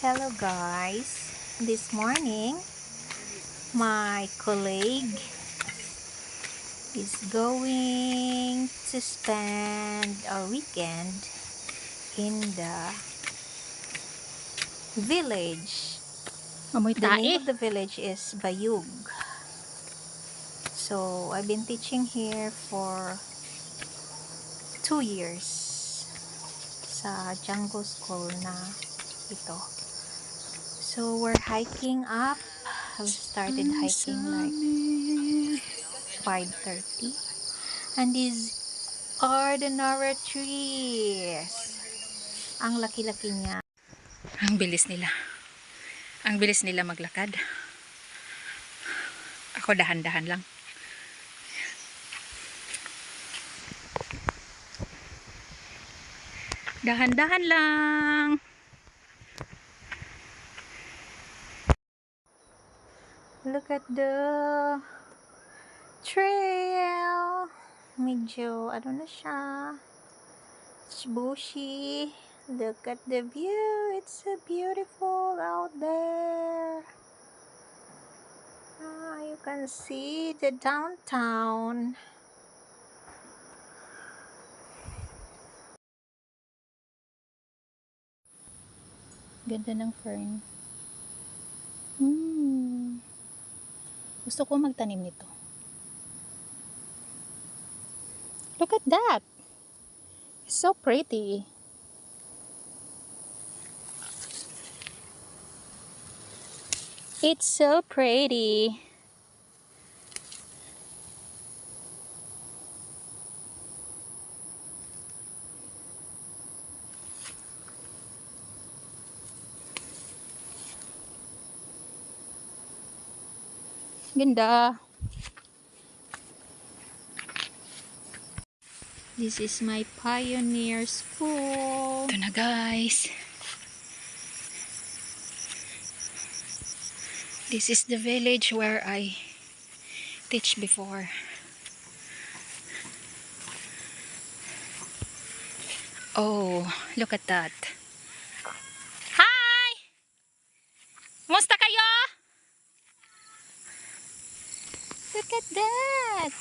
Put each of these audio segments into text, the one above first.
Hello guys, this morning my colleague is going to spend a weekend in the village. The name of the village is Bayug. So I've been teaching here for 2 years sa Django School na ito. So we're hiking up. We started hiking like 5:30, and these are the Nara trees. Ang laki-laki niya. Ang bilis nila. Ang bilis nila maglakad. Ako dahan-dahan lang. Dahan-dahan lang. Look at the trail. Medyo ano na siya. It's bushy. Look at the view. It's so beautiful out there. You can see the downtown. Ganda ng fern. Gusto ko magtanim nito. Look at that. It's so pretty. It's so pretty. Ganda. This is my pioneer school. Ito na guys. This is the village where I teach before. Oh, look at that. Hi! Musta kayo? Look at that.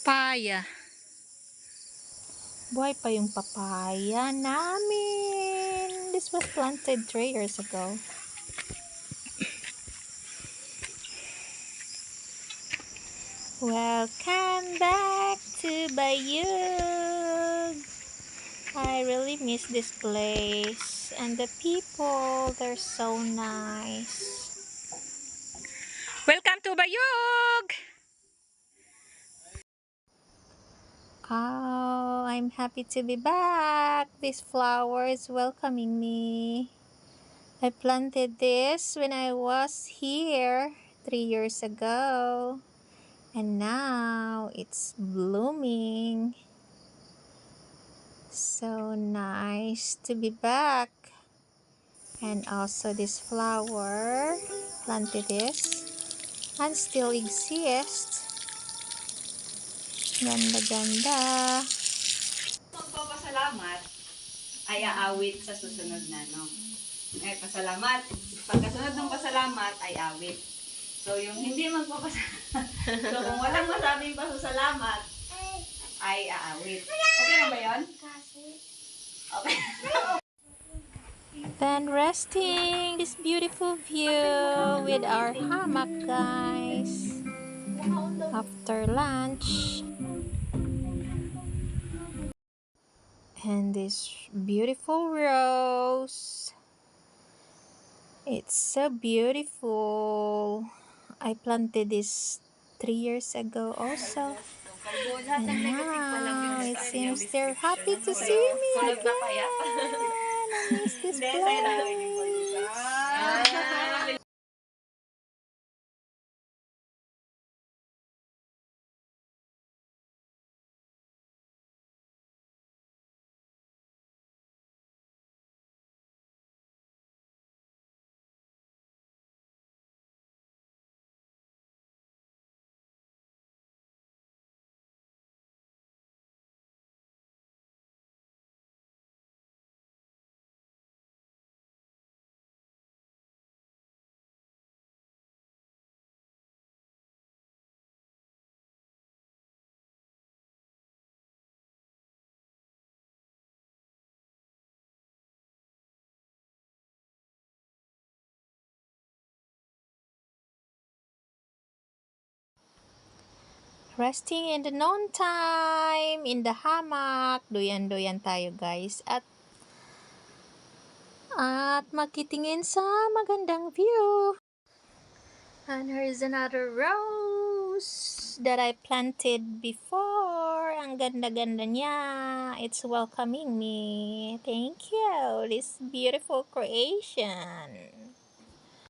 Papaya. Buhay pa yung papaya namin. This was planted 3 years ago. Welcome back to Bayug. I really miss this place. And the people, they're so nice. Welcome to Bayug! Oh, I'm happy to be back. This flower is welcoming me. I planted this when I was here 3 years ago. And now it's blooming. So nice to be back. And also this flower, planted this and still exists. Ganda-ganda. Magpapasalamat ay aawit sa susunod na, no? Pasalamat. Pagkasunod ng pasalamat ay awit. So, yung hindi magpapasalamat. So, kung walang masabing pasasalamat, ay aawit. Okay na ba yun? Okay. Then resting this beautiful view with our hammock, guys. After lunch. And this beautiful rose. It's so beautiful. I planted this 3 years ago also. And now it seems they're happy to see me again. I miss this place. Resting in the noon time, in the hammock. Duyan-duyan tayo guys. At magkitingin sa magandang view. And here's another rose that I planted before. Ang ganda-ganda niya. It's welcoming me. Thank you. This beautiful creation.